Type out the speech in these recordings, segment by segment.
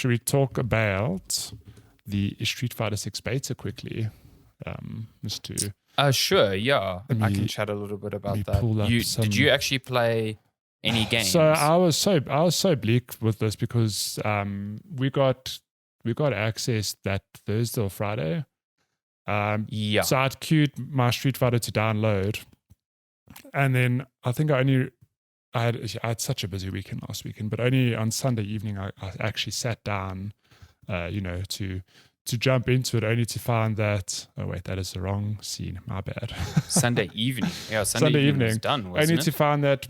should we talk about the Street Fighter 6 beta quickly? Just to sure, yeah. I can chat a little bit about that. Did you actually play any games? So I was so bleak with this because we got access that Thursday or Friday. So I'd queued my Street Fighter to download, and then I think I had such a busy weekend last weekend, but only on Sunday evening I actually sat down, to jump into it, only to find that, oh wait, that is the wrong scene, my bad. Sunday evening. Yeah, Sunday evening was done, wasn't only to find that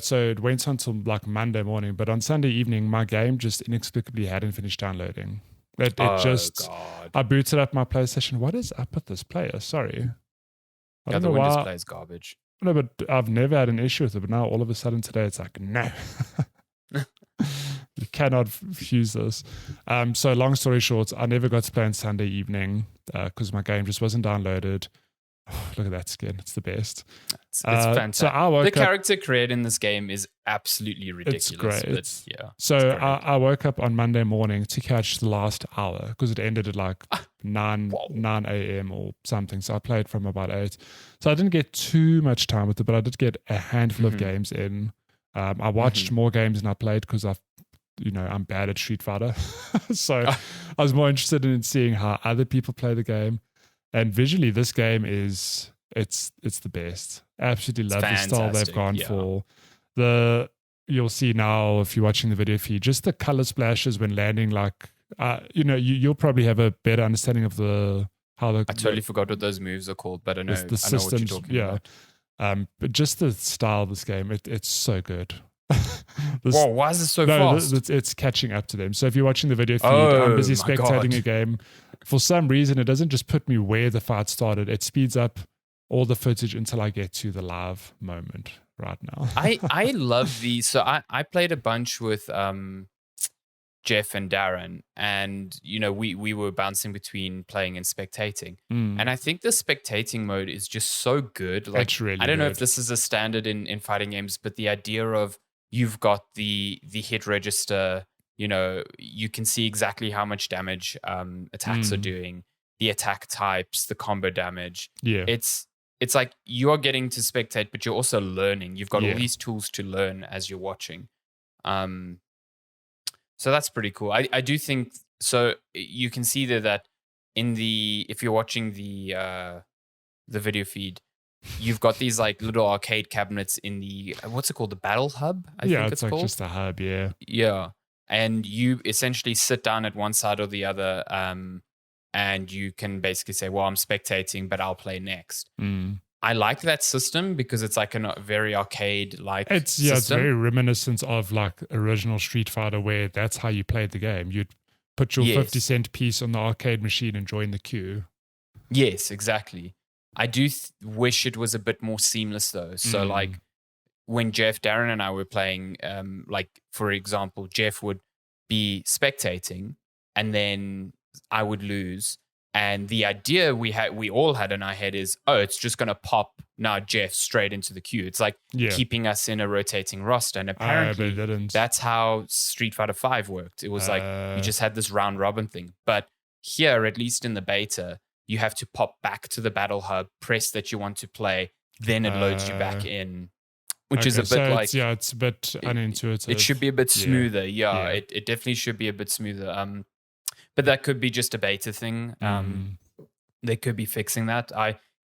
so it went until like Monday morning, but on Sunday evening, my game just inexplicably hadn't finished downloading. I booted up my PlayStation. What is up with this player? Sorry. The Windows Play is garbage. No, but I've never had an issue with it, but now all of a sudden today it's like, no. You cannot use this. So long story short, I never got to play on Sunday evening because my game just wasn't downloaded. Oh, look at that skin. It's the best. It's fantastic. So the character created in this game is absolutely ridiculous. It's great. So I woke up on Monday morning to catch the last hour because it ended at like 9 a.m. or something. So I played from about 8. So I didn't get too much time with it, but I did get a handful of games in. I watched more games than I played because I'm bad at Street Fighter. So I was more interested in seeing how other people play the game. And visually, this game it's the best. Absolutely love the style they've gone for. You'll see now if you're watching the video feed, just the color splashes when landing. Like you'll probably have a better understanding of I totally forgot what those moves are called, but I know the systems. I know what you're talking about. But just the style of this game, it's so good. Whoa, why is it so fast? It's catching up to them. So if you're watching the video feed, I'm busy spectating a game. For some reason, it doesn't just put me where the fight started. It speeds up all the footage until I get to the live moment right now. I love these. So I played a bunch with Jeff and Darren, and we were bouncing between playing and spectating. And I think the spectating mode is just so good. Like, it's really I don't know good. if this is a standard in fighting games, but the idea of you've got the hit register, you can see exactly how much damage attacks are doing, the attack types, the combo damage. Yeah. It's like you are getting to spectate, but you're also learning. You've got all these tools to learn as you're watching. So that's pretty cool. I do think so. You can see there that if you're watching the video feed, you've got these like little arcade cabinets in the what's it called, the battle hub? I think it's like called. Just a hub. Yeah. Yeah, and you essentially sit down at one side or the other, and you can basically say, "Well, I'm spectating, but I'll play next." I like that system because it's like a very arcade-like system. It's very reminiscent of like original Street Fighter, where that's how you played the game. You'd put your 50-cent piece on the arcade machine and join the queue. Yes, exactly. I do wish it was a bit more seamless though. So like when Jeff, Darren and I were playing, like for example, Jeff would be spectating and then I would lose. And the idea we all had in our head is, it's just going to pop now Jeff straight into the queue. It's like keeping us in a rotating roster. And apparently that's how Street Fighter 5 worked. It was like you just had this round robin thing. But here, at least in the beta, you have to pop back to the battle hub, press that you want to play, then it loads you back in. Which is a bit like... it's a bit unintuitive. It should be a bit smoother. Yeah. It definitely should be a bit smoother. But that could be just a beta thing. They could be fixing that.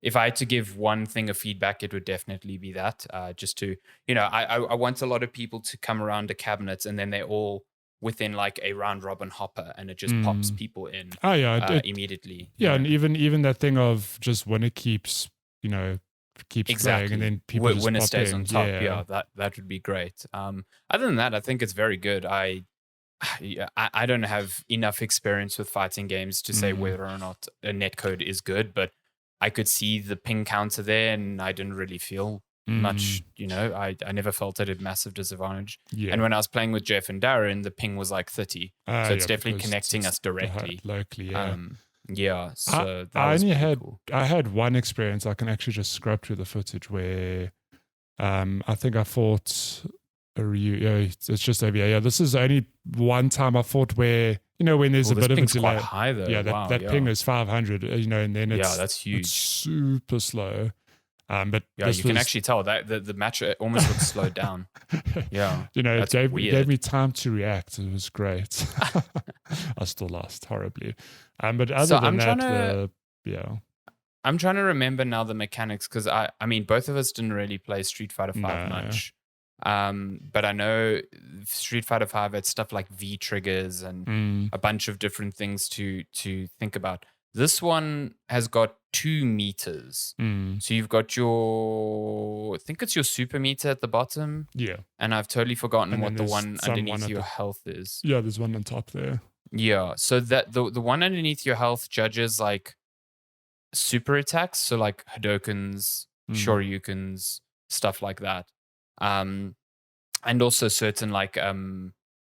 If I had to give one thing of feedback, it would definitely be that. Just to, I want a lot of people to come around a cabinet and then they're all within like a round robin hopper and it just pops people in immediately. Yeah, and even that thing of just when it keeps playing and then people just when it pop stays in. on top. Yeah, that would be great. Other than that, I think it's very good. I don't have enough experience with fighting games to say whether or not a netcode is good, but I could see the ping counter there and I didn't really feel much, I never felt at a massive disadvantage. Yeah. And when I was playing with Jeff and Darren, the ping was like 30. So it's definitely connecting us directly. Locally, so I had one experience. I can actually just scrub through the footage where I think I fought a Ryu. Yeah, it's just over here. Yeah, this is only one time I fought where, when there's a bit of a delay. Quite high though. Yeah, that ping is 500, and then that's huge. It's super slow. But you can actually tell that the match almost looks slowed down. Yeah, it gave me time to react. It was great. I still lost horribly. But other than that, I'm trying to remember now the mechanics, because I mean both of us didn't really play Street Fighter 5 much. But I know Street Fighter 5 had stuff like V triggers and a bunch of different things to think about. This one has got 2 meters. So you've got I think it's your super meter at the bottom. Yeah. And I've totally forgotten what the one underneath your health is. Yeah, there's one on top there. Yeah. So that the one underneath your health judges like super attacks. So like Hadokens, Shoryukens, stuff like that. And also certain like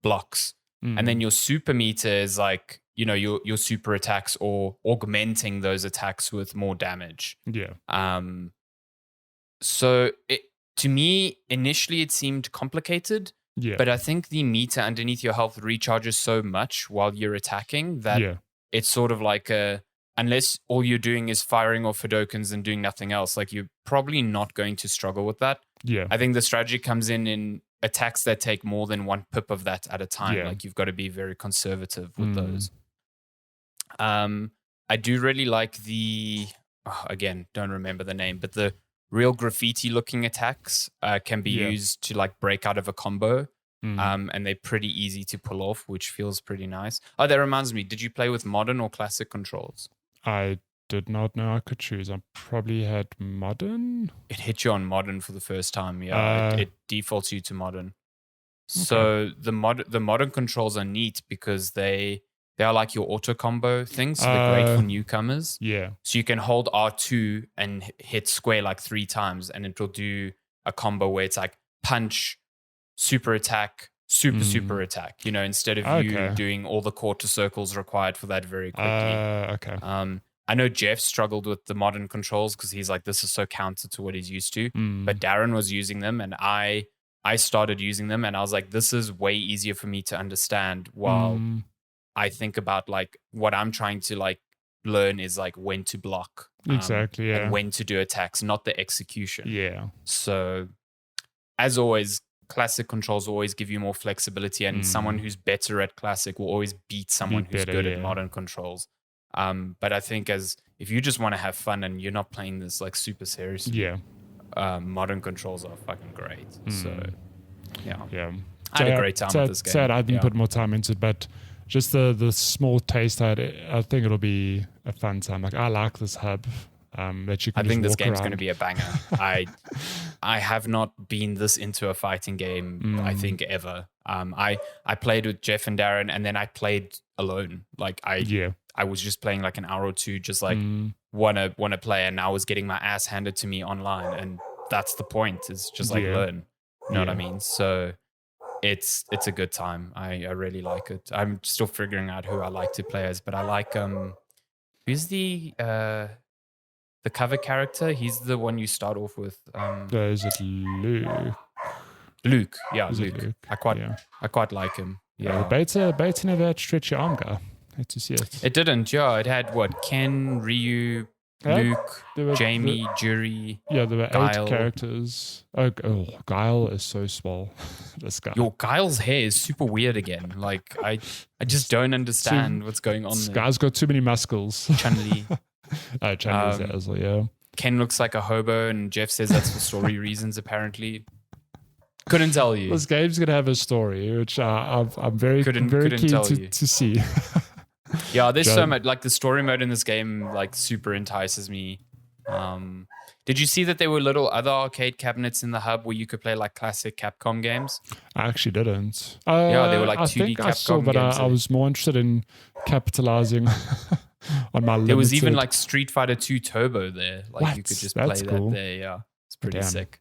blocks. And then your super meter is like, your super attacks or augmenting those attacks with more damage. Yeah. So to me, initially it seemed complicated. Yeah. But I think the meter underneath your health recharges so much while you're attacking that it's sort of like unless all you're doing is firing off Hadokens and doing nothing else, like you're probably not going to struggle with that. Yeah. I think the strategy comes in attacks that take more than 1 pip of that at a time. Yeah. Like you've got to be very conservative with those. I do really like again, don't remember the name, but the real graffiti looking attacks can be used to like break out of a combo. And they're pretty easy to pull off, which feels pretty nice. Oh, that reminds me, did you play with modern or classic controls? I did not know I could choose. I probably had modern. It hit you on modern for the first time. Yeah, it defaults you to modern. Okay. So the modern controls are neat because they are like your auto combo things. So they're great for newcomers. Yeah. So you can hold R2 and hit square like 3 times, and it will do a combo where it's like punch, super attack, super attack. Instead of you doing all the quarter circles required for that very quickly. Okay. I know Jeff struggled with the modern controls because he's like, this is so counter to what he's used to. But Darren was using them, and I started using them, and I was like, this is way easier for me to understand while I think about like what I'm trying to like learn is like when to block. Exactly, yeah. And when to do attacks, not the execution. Yeah. So as always, classic controls always give you more flexibility, and someone who's better at classic will always beat someone who's good at modern controls. But I think if you just want to have fun and you're not playing this like super seriously, modern controls are fucking great. So yeah, I had a great time with this game. Sad I didn't put more time into it, but just the small taste I had, I think it'll be a fun time. Like I like this hub. That you can I think this game's around. going to be a banger. I have not been this into a fighting game, I think, ever. I played with Jeff and Darren, and then I played alone. Like I was just playing like an hour or two, just like wanna play, and I was getting my ass handed to me online, and that's the point. Is just like learn. You know what I mean? So it's a good time. I really like it. I'm still figuring out who I like to play as, but I like who's the cover character? He's the one you start off with. Is it Luke? Luke, yeah, Luke. I quite like him. Yeah, the beta never had stretchy arm guy. Had to see it. It didn't. Yeah, it had Ken, Ryu, Luke, Jamie, Jury. Yeah, there were Guile. 8 characters. Oh, Guile is so small. This guy. Your Guile's hair is super weird again. Like I just don't understand what's going on. This guy's got too many muscles. Chun-Li. Chun-Li's there as well, yeah. Ken looks like a hobo, and Jeff says that's for story reasons, apparently. Couldn't tell you. This game's going to have a story, which I'm very keen to see. Yeah, there's so much. Like the story mode in this game, like super entices me. Did you see that there were little other arcade cabinets in the hub where you could play like classic Capcom games? I actually didn't. Yeah, they were like 2D I think Capcom I saw, but games. I was more interested in capitalizing on my limited. There was even like Street Fighter 2 Turbo there. Like you could just play cool. that there. Yeah, it's pretty sick.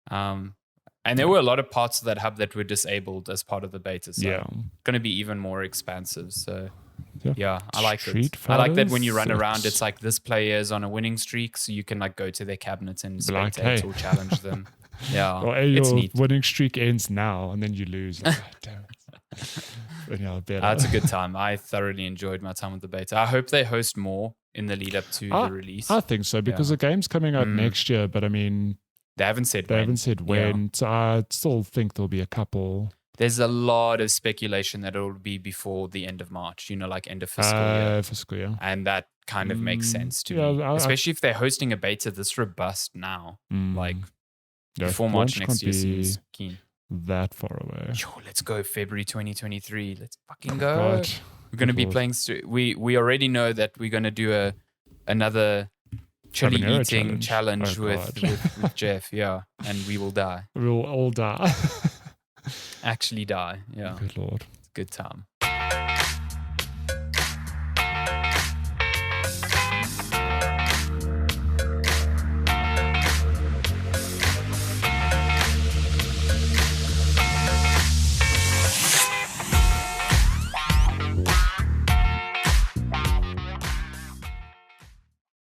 And there were a lot of parts of that hub that were disabled as part of the beta. So it's going to be even more expansive. So yeah, I like it. I like that when you run around, it's like this player is on a winning streak, so you can like go to their cabinets and spectate or challenge them. Yeah, Or it's your neat. winning streak ends now, and then you lose. Like, oh, damn it. But yeah, better. It's a good time. I thoroughly enjoyed my time with the beta. I hope they host more in the lead up to the release. I think so, because the game's coming out next year, but I mean, they haven't said when. Yeah. So I still think there'll be a couple. There's a lot of speculation that it'll be before the end of March, like end of fiscal year. And that kind of makes sense to me. Especially if they're hosting a beta this robust now. Like, before March next year seems keen. That far away. Yo, let's go February 2023. Let's fucking go. God. We're going to be playing. We already know that we're going to do another chili eating challenge with Jeff. Yeah, and we will die. We'll all die. Actually die. Yeah. Good Lord. Good time.